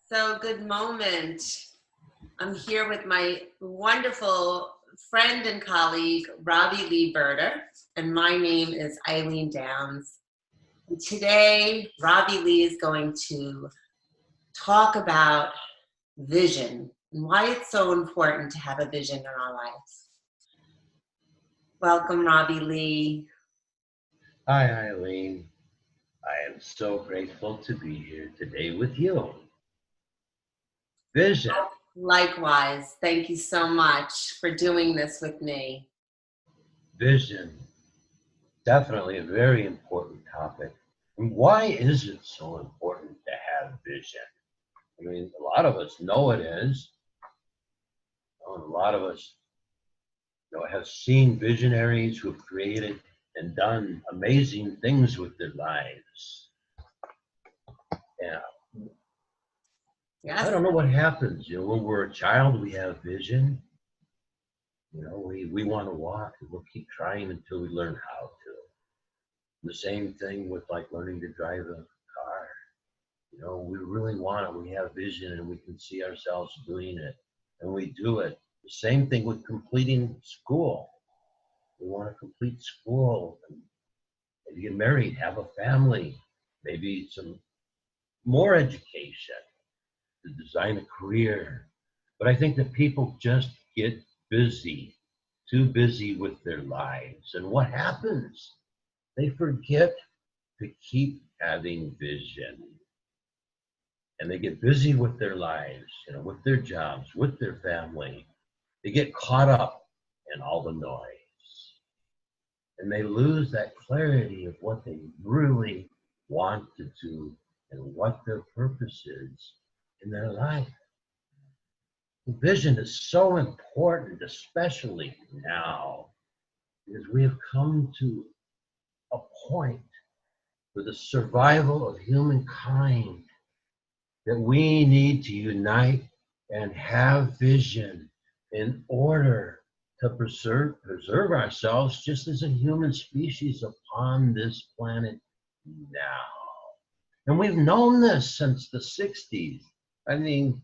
So good moment. I'm here with my wonderful friend and colleague, Robbie Burda, and my name is Eileen Downs. And today, Robbie Lee is going to talk about vision and why it's so important to have a vision in our lives. Welcome, Robbie Lee. Hi, Eileen. I am so grateful to be here today with you. Vision. Likewise, thank you so much for doing this with me. Vision. Definitely a very important topic. And why is it so important to have vision? I mean, a lot of us know it is. And a lot of us have seen visionaries who have created and done amazing things with their lives. Yeah. Yes. I don't know what happens. When we're a child, we have vision. We want to walk and we'll keep trying until we learn how to. The same thing with like learning to drive a car. We really want it. We have vision and we can see ourselves doing it and we do it. The same thing with completing school. We want to complete school and maybe get married, have a family, maybe some more education, to design a career. But I think that people just get busy, too busy with their lives. And what happens? They forget to keep having vision. And they get busy with their lives, with their jobs, with their family. They get caught up in all the noise. And they lose that clarity of what they really want to do and what their purpose is in their life. Vision is so important, especially now, because we have come to a point for the survival of humankind that we need to unite and have vision in order to preserve ourselves just as a human species upon this planet now. And we've known this since the 60s. I mean,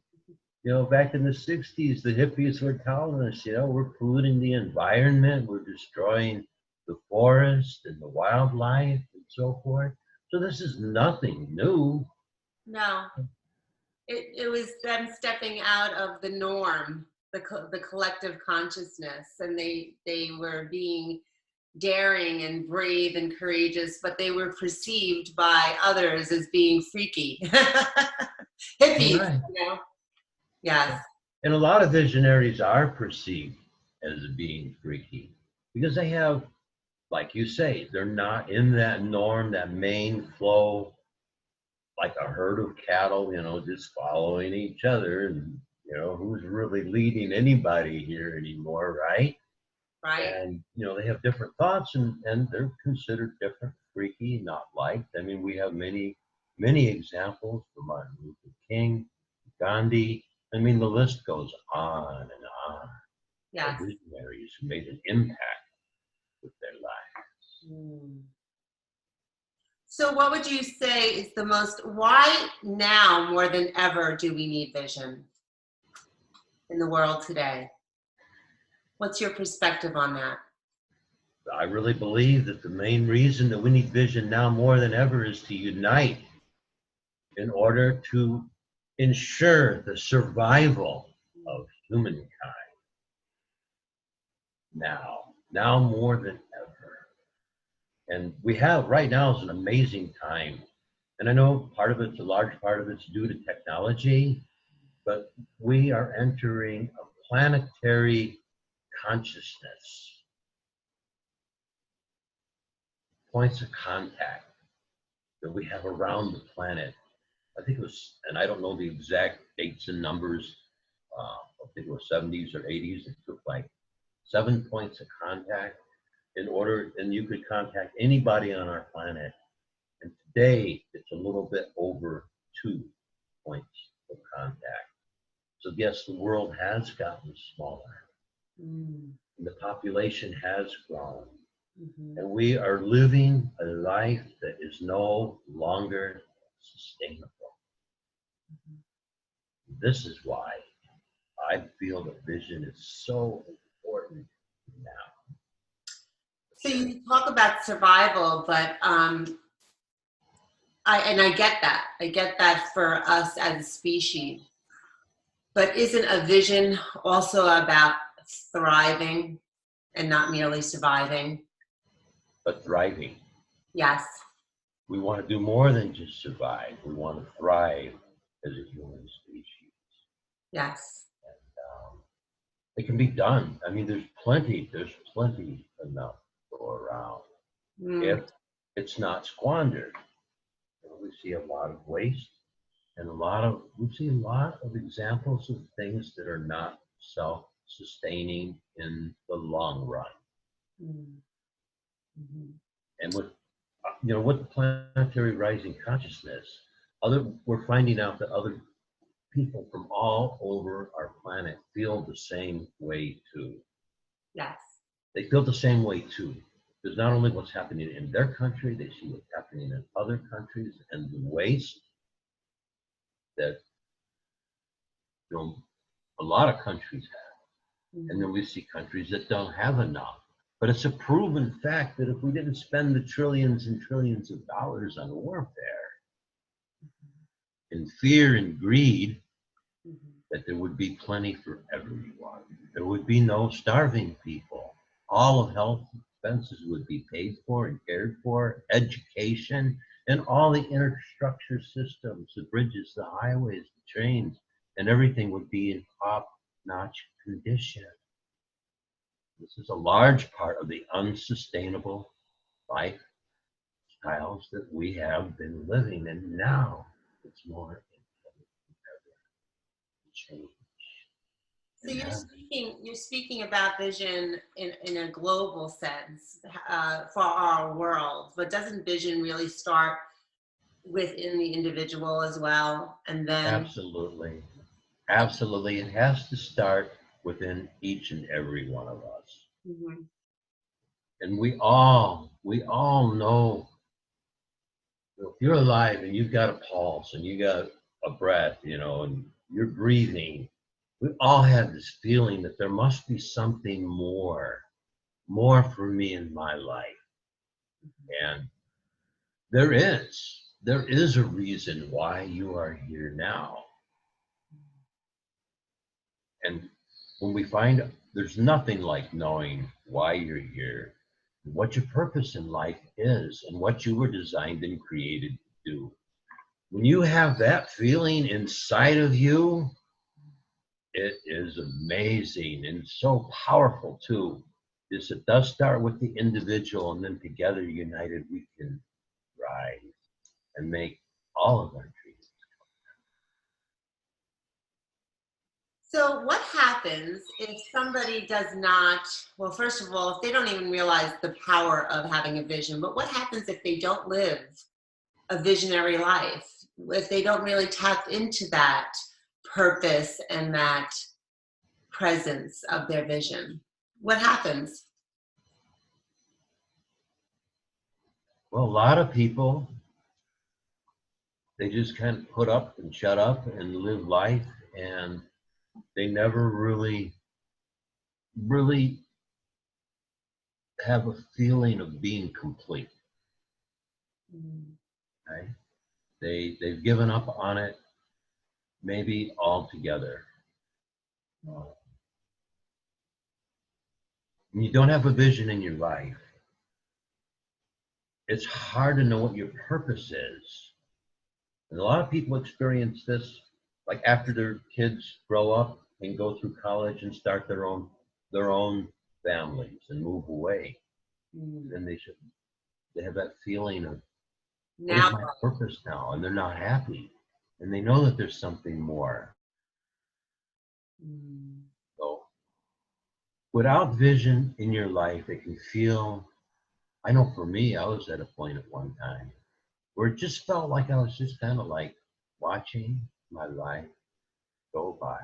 back in the 60s, the hippies were telling us, we're polluting the environment, we're destroying the forest and the wildlife and so forth. So this is nothing new. No, it was them stepping out of the norm, the collective consciousness, and they were being daring and brave and courageous, but they were perceived by others as being freaky. Hippies, Right. Yes. And a lot of visionaries are perceived as being freaky because they have, like you say, they're not in that norm, that main flow, like a herd of cattle, just following each other. And, who's really leading anybody here anymore, right? Right. And, they have different thoughts and they're considered different, freaky, not liked. I mean, we have many, many examples from Martin Luther King, Gandhi. I mean, the list goes on and on. Yes. Visionaries who made an impact with their lives. So what would you say is why now more than ever do we need vision in the world today? What's your perspective on that? I really believe that the main reason that we need vision now more than ever is to unite in order to ensure the survival of humankind. Now more than ever. And we have, right now is an amazing time. And I know a large part of it's due to technology, but we are entering a planetary consciousness, points of contact that we have around the planet. I think it was, and I don't know the exact dates and numbers, I think it was 70s or 80s, it took like 7 points of contact and you could contact anybody on our planet. And today, it's a little bit over 2 points of contact. So yes, the world has gotten smaller. And the population has grown. And we are living a life that is no longer sustainable. This is why I feel that vision is so important now. So you talk about survival, but I get that. I get that for us as a species. But isn't a vision also about thriving and not merely surviving? But thriving. Yes. We want to do more than just survive. We want to thrive as a human species. Yes. And it can be done. I mean, there's plenty enough to go around if it's not squandered. We see a lot of waste and we see a lot of examples of things that are not self-sustaining in the long run. Mm-hmm. And with the planetary rising consciousness, we're finding out that other people from all over our planet feel the same way too. Yes. They feel the same way too. There's not only what's happening in their country, they see what's happening in other countries and the waste that a lot of countries have. Mm-hmm. And then we see countries that don't have enough. But it's a proven fact that if we didn't spend the trillions and trillions of dollars on warfare, in fear and greed, that there would be plenty for everyone. There would be no starving people. All of health expenses would be paid for and cared for, education, and all the infrastructure systems, the bridges, the highways, the trains, and everything would be in top-notch condition. This is a large part of the unsustainable lifestyles that we have been living in now. It's more change. So you're speaking about vision in a global sense for our world, but doesn't vision really start within the individual as well? And then Absolutely. It has to start within each and every one of us. Mm-hmm. And we all know, if you're alive and you've got a pulse and you got a breath, and you're breathing, we all have this feeling that there must be something more for me in my life. And there is a reason why you are here now. And when we find there's nothing like knowing why you're here, what your purpose in life is, and what you were designed and created to do. When you have that feeling inside of you, it is amazing and so powerful too. It does start with the individual, and then together, united, we can rise and make all of our dreams. So what happens if somebody does not, well, first of all, if they don't even realize the power of having a vision, but what happens if they don't live a visionary life? If they don't really tap into that purpose and that presence of their vision, what happens? Well, a lot of people, they just kind of put up and shut up and live life, and they never really have a feeling of being complete. Okay? They've given up on it, maybe altogether. When you don't have a vision in your life, it's hard to know what your purpose is. And a lot of people experience this, like after their kids grow up and go through college and start their own families and move away. Then they have that feeling of, what is my purpose now? And they're not happy. And they know that there's something more. So without vision in your life, it can feel, I know for me, I was at a point at one time where it just felt like I was just kind of like watching my life go by.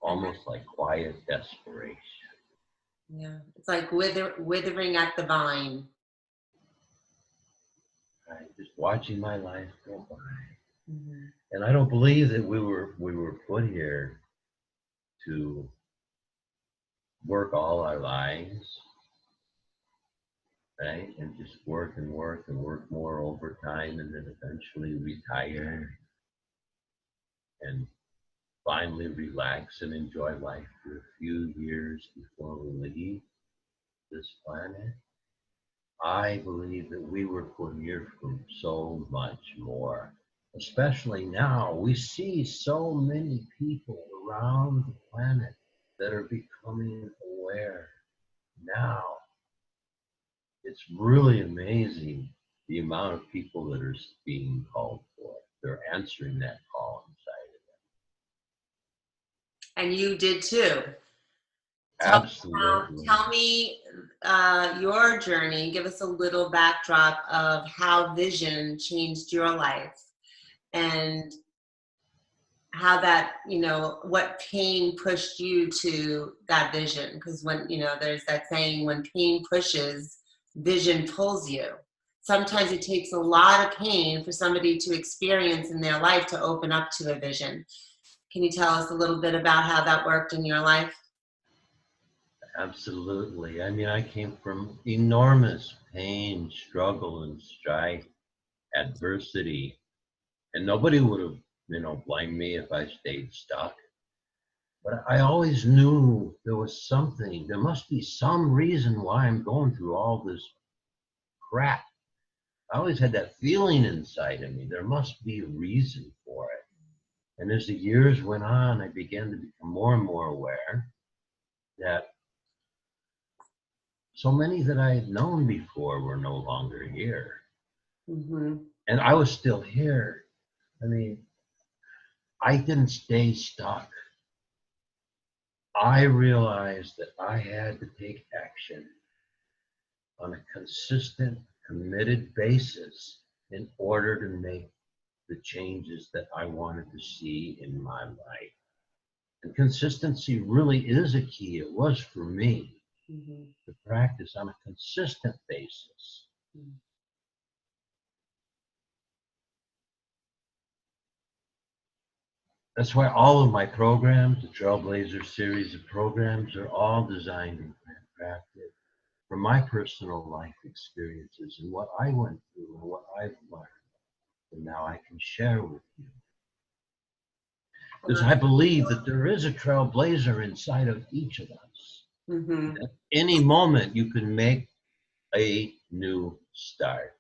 Almost like quiet desperation. Yeah, it's like withering at the vine. watching my life go by. Mhm. And I don't believe that we were put here to work all our lives, right? And just work and work and work more overtime and then eventually retire and finally relax and enjoy life for a few years before we leave this planet. I believe that we were put here for so much more. Especially now, we see so many people around the planet that are becoming aware. Now, it's really amazing the amount of people that are being called for. They're answering that call inside of them. And you did too. Absolutely. Tell me your journey. Give us a little backdrop of how vision changed your life and how that, what pain pushed you to that vision. Because when, there's that saying, when pain pushes, vision pulls you. Sometimes it takes a lot of pain for somebody to experience in their life to open up to a vision. Can you tell us a little bit about how that worked in your life? Absolutely. I mean, I came from enormous pain, struggle, and strife, adversity, and nobody would have, blamed me if I stayed stuck. But I always knew there was something, there must be some reason why I'm going through all this crap. I always had that feeling inside of me. There must be a reason for it. And as the years went on, I began to become more and more aware that so many that I had known before were no longer here. Mm-hmm. And I was still here. I mean, I didn't stay stuck. I realized that I had to take action on a consistent, committed basis in order to make the changes that I wanted to see in my life. And consistency really is a key. It was for me. Mm-hmm. To practice on a consistent basis. Mm-hmm. That's why all of my programs, the Trailblazer series of programs, are all designed and crafted from my personal life experiences and what I went through and what I've learned. And now I can share with you. Because I believe that there is a trailblazer inside of each of us. Mm-hmm. At any moment, you can make a new start.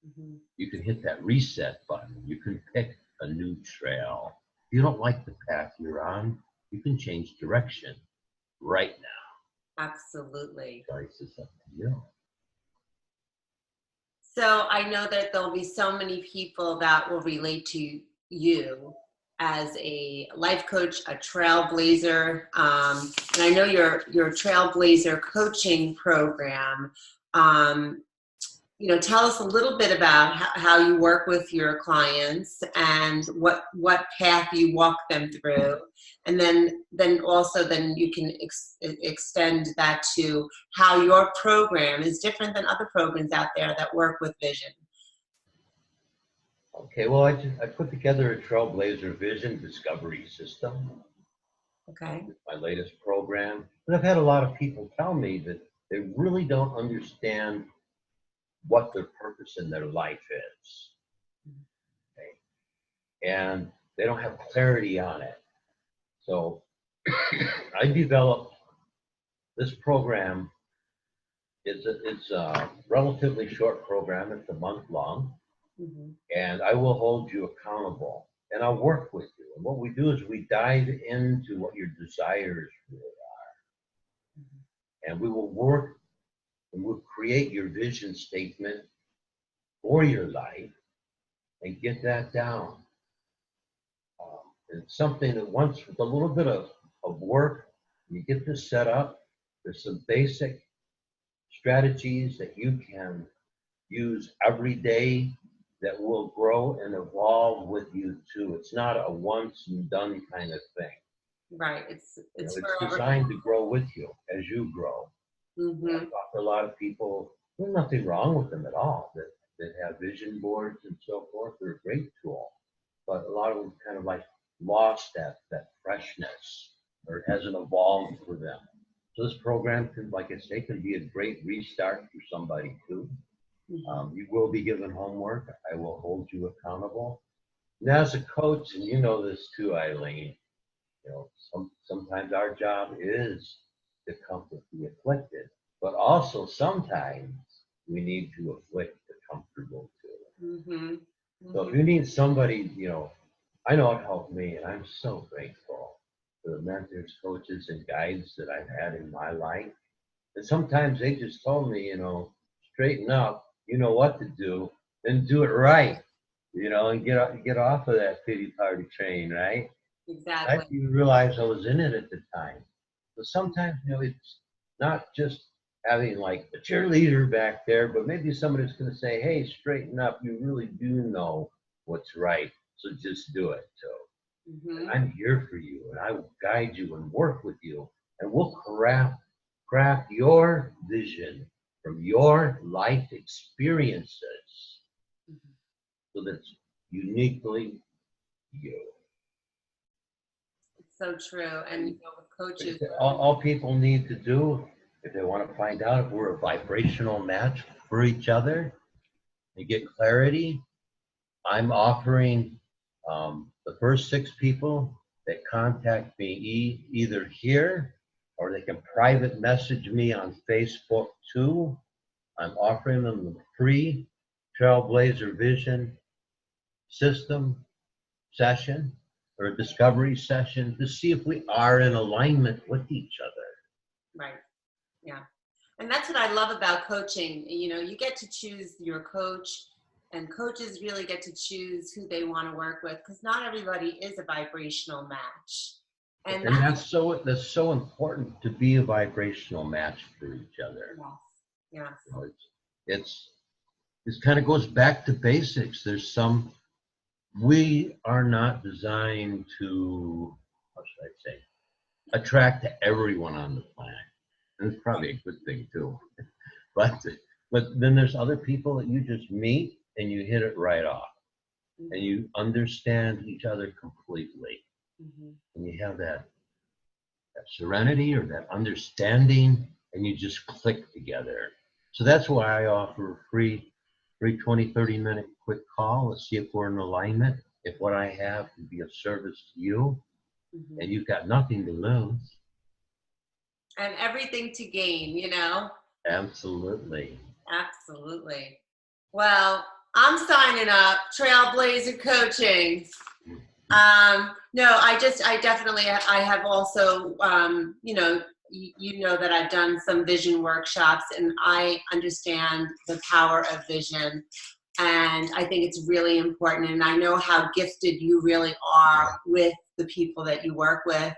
Mm-hmm. You can hit that reset button. You can pick a new trail. If you don't like the path you're on, you can change direction right now. Absolutely. Choice is up to you. So I know that there'll be so many people that will relate to you as a life coach, a trailblazer, and I know your trailblazer coaching program. Tell us a little bit about how you work with your clients and what path you walk them through, and then you can extend that to how your program is different than other programs out there that work with vision. Okay, well, I put together a Trailblazer Vision Discovery System. Okay. It's my latest program. And I've had a lot of people tell me that they really don't understand what their purpose in their life is. Okay? And they don't have clarity on it. So I developed this program. It's a relatively short program. It's a month long. Mm-hmm. And I will hold you accountable. And I'll work with you. And what we do is we dive into what your desires really are. Mm-hmm. And we will work and we'll create your vision statement for your life and get that down. It's something that once with a little bit of work, you get this set up, there's some basic strategies that you can use every day that will grow and evolve with you too. It's not a once and done kind of thing. Right. It's designed to grow with you as you grow. Mm-hmm. I talk to a lot of people, there's nothing wrong with them at all that have vision boards and so forth. They're a great tool, but a lot of them kind of like lost that freshness, or it hasn't evolved for them. So this program can, like I say, can be a great restart for somebody too. You will be given homework. I will hold you accountable. And as a coach, and you know this too, Eileen, you know, sometimes our job is to comfort the afflicted, but also sometimes we need to afflict the comfortable too. So if you need somebody, you know, I know it helped me, and I'm so grateful for the mentors, coaches, and guides that I've had in my life. And sometimes they just told me, you know, straighten up, you know what to do, and do it right, you know, and get off of that pity party train, right? Exactly. I didn't even realize I was in it at the time. So sometimes, you know, it's not just having like a cheerleader back there, but maybe somebody's going to say, hey, straighten up. You really do know what's right. So just do it. So I'm here for you, and I will guide you and work with you, and we'll craft your vision from your life experiences so that's uniquely you. It's so true. And you know, with coaches, All people need to do, if they want to find out if we're a vibrational match for each other, they get clarity. I'm offering the first 6 people that contact me either here, or they can private message me on Facebook too. I'm offering them the free Trailblazer Vision System session, or a discovery session, to see if we are in alignment with each other. right. Yeah. And that's what I love about coaching. You know, you get to choose your coach, and coaches really get to choose who they want to work with, because not everybody is a vibrational match. And that's so important, to be a vibrational match for each other. Yes. You know, it kind of goes back to basics. We are not designed to, how should I say, attract to everyone on the planet. And it's probably a good thing too. But then there's other people that you just meet and you hit it right off, and you understand each other completely. And you have that serenity or that understanding, and you just click together. So that's why I offer a free 20, 30-minute quick call to see if we're in alignment, if what I have can be of service to you, and you've got nothing to lose. And everything to gain, you know? Absolutely. Absolutely. Well, I'm signing up, Trailblazer Coaching. No, I definitely, I have also, you know, you know that I've done some vision workshops, and I understand the power of vision. And I think it's really important. And I know how gifted you really are with the people that you work with,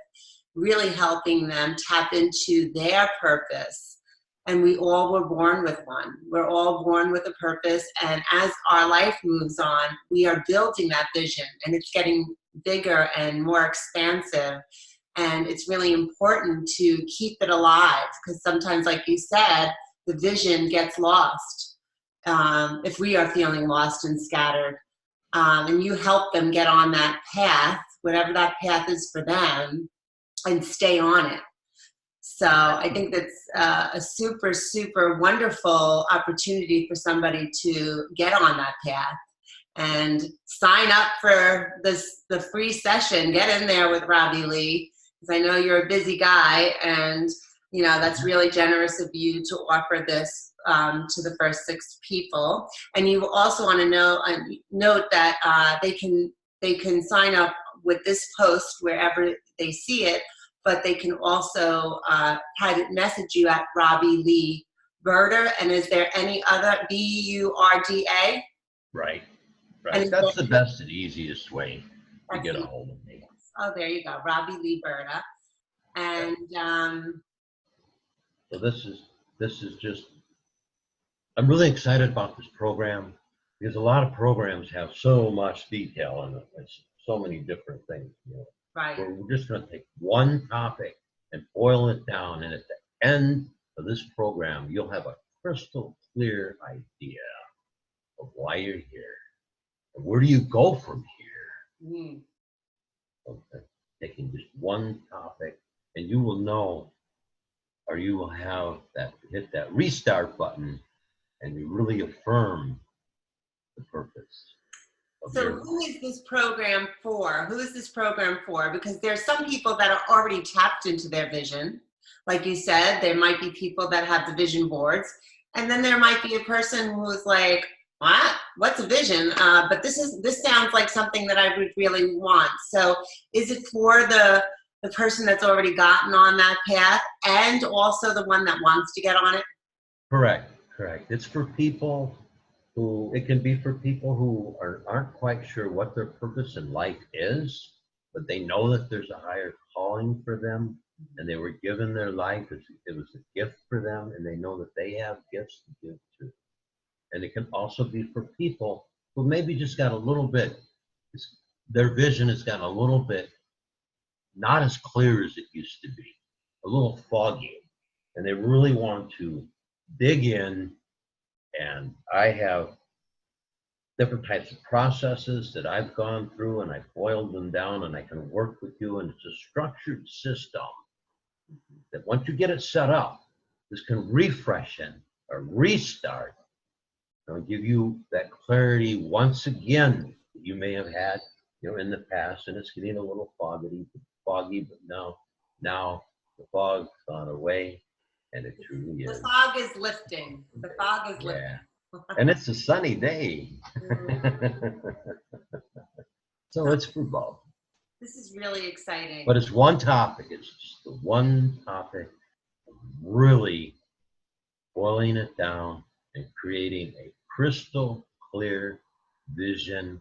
really helping them tap into their purpose. And we all were born with one. We're all born with a purpose. And as our life moves on, we are building that vision, and it's getting bigger and more expansive. And it's really important to keep it alive, because sometimes, like you said, the vision gets lost. If we are feeling lost and scattered, and you help them get on that path, whatever that path is for them, and stay on it. So I think that's a super, super wonderful opportunity for somebody to get on that path and sign up for the free session. Get in there with Robbie Lee, because I know you're a busy guy, and you know that's really generous of you to offer this to the first 6 people. And you also want to note that they can sign up with this post wherever they see it, but they can also private message you at Robbie Lee Burda. And is there any other BURDA? Right. That's the best and easiest way to get a hold of me. Oh, there you go, Robbie Lee Burda. And so this is just, I'm really excited about this program, because a lot of programs have so much detail in it. It's so many different things. You know. right. We're just going to take one topic and boil it down, and at the end of this program, you'll have a crystal clear idea of why you're here. And where do you go from here? Mm. Okay. Taking just one topic, and you will know, or you will have that, hit that restart button, and you really affirm the purpose of So your who life. is this program for? Who is this program for? Because there's some people that are already tapped into their vision. Like you said, there might be people that have the vision boards. And then there might be a person who's like, what? What's a vision? But this sounds like something that I would really want. So is it for the person that's already gotten on that path and also the one that wants to get on it? Correct, correct. It's for people who, it can be for people who aren't quite sure what their purpose in life is, but they know that there's a higher calling for them, and they were given their life. It was a gift for them, and they know that they have gifts to give to. And it can also be for people who maybe just got a little bit, their vision has gotten a little bit not as clear as it used to be, a little foggy, and they really want to dig in. And I have different types of processes that I've gone through, and I've boiled them down, and I can work with you, and it's a structured system that once you get it set up, this can refresh in or restart. I'll give you that clarity once again that you may have had, in the past, and it's getting a little foggy, but now the fog's gone away, and it truly The is. fog is lifting. The fog is lifting. Yeah, and it's a sunny day. So it's for both. This is really exciting. But it's one topic. It's just the one topic, really boiling it down and creating a crystal clear vision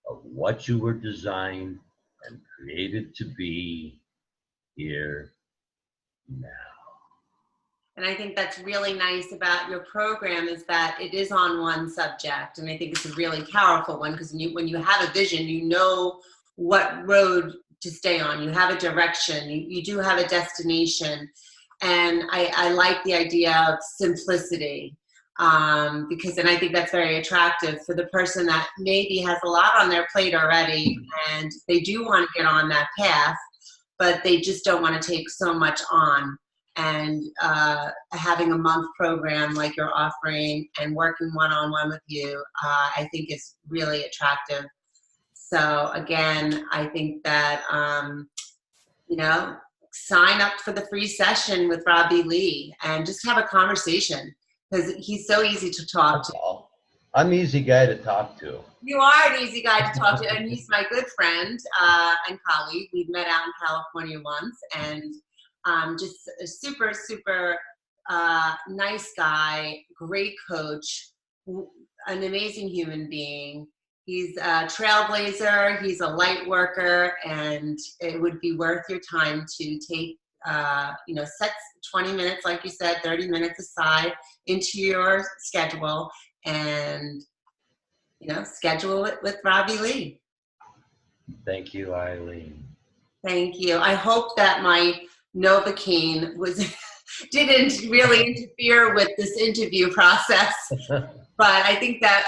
of what you were designed and created to be here now. And I think that's really nice about your program is that it is on one subject. And I think it's a really powerful one because when you have a vision, you know what road to stay on. You have a direction. You do have a destination. And I like the idea of simplicity because then I think that's very attractive for the person that maybe has a lot on their plate already and they do want to get on that path, but they just don't want to take so much on. And having a month program like you're offering and working one-on-one with you, I think is really attractive. So again, I think that, sign up for the free session with Robbie Lee and just have a conversation because he's so easy to talk to. I'm an easy guy to talk to. You are an easy guy to talk to, and he's my good friend and colleague. We've met out in California once, and just a super, super nice guy, great coach, an amazing human being. He's a trailblazer, he's a light worker, and it would be worth your time to take, set 20 minutes, like you said, 30 minutes aside into your schedule and, schedule it with Robbie Lee. Thank you, Eileen. Thank you. I hope that my Novocaine didn't really interfere with this interview process, but I think that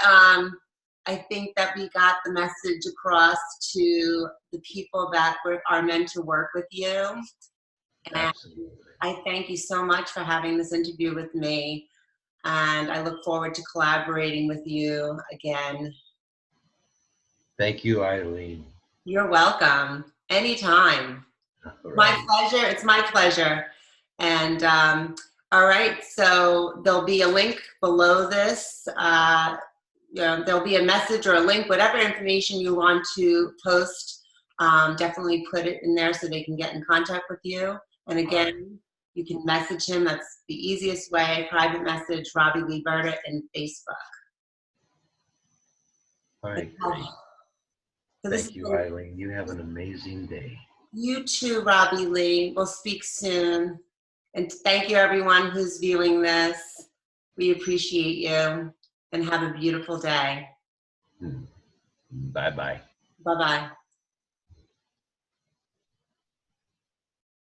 we got the message across to the people that are meant to work with you. And Absolutely. I thank you so much for having this interview with me, and I look forward to collaborating with you again. Thank you, Eileen. You're welcome. Anytime. Right. My pleasure. It's my pleasure. And all right, so there'll be a link below this. There'll be a message or a link, whatever information you want to post, definitely put it in there so they can get in contact with you. And again, you can message him. That's the easiest way. Private message, Robbie Lee Burda in Facebook. All right, great. So Thank you, Eileen. You have an amazing day. You too, Robbie Lee. We'll speak soon. And thank you, everyone who's viewing this. We appreciate you. And have a beautiful day. Bye-bye. Bye-bye.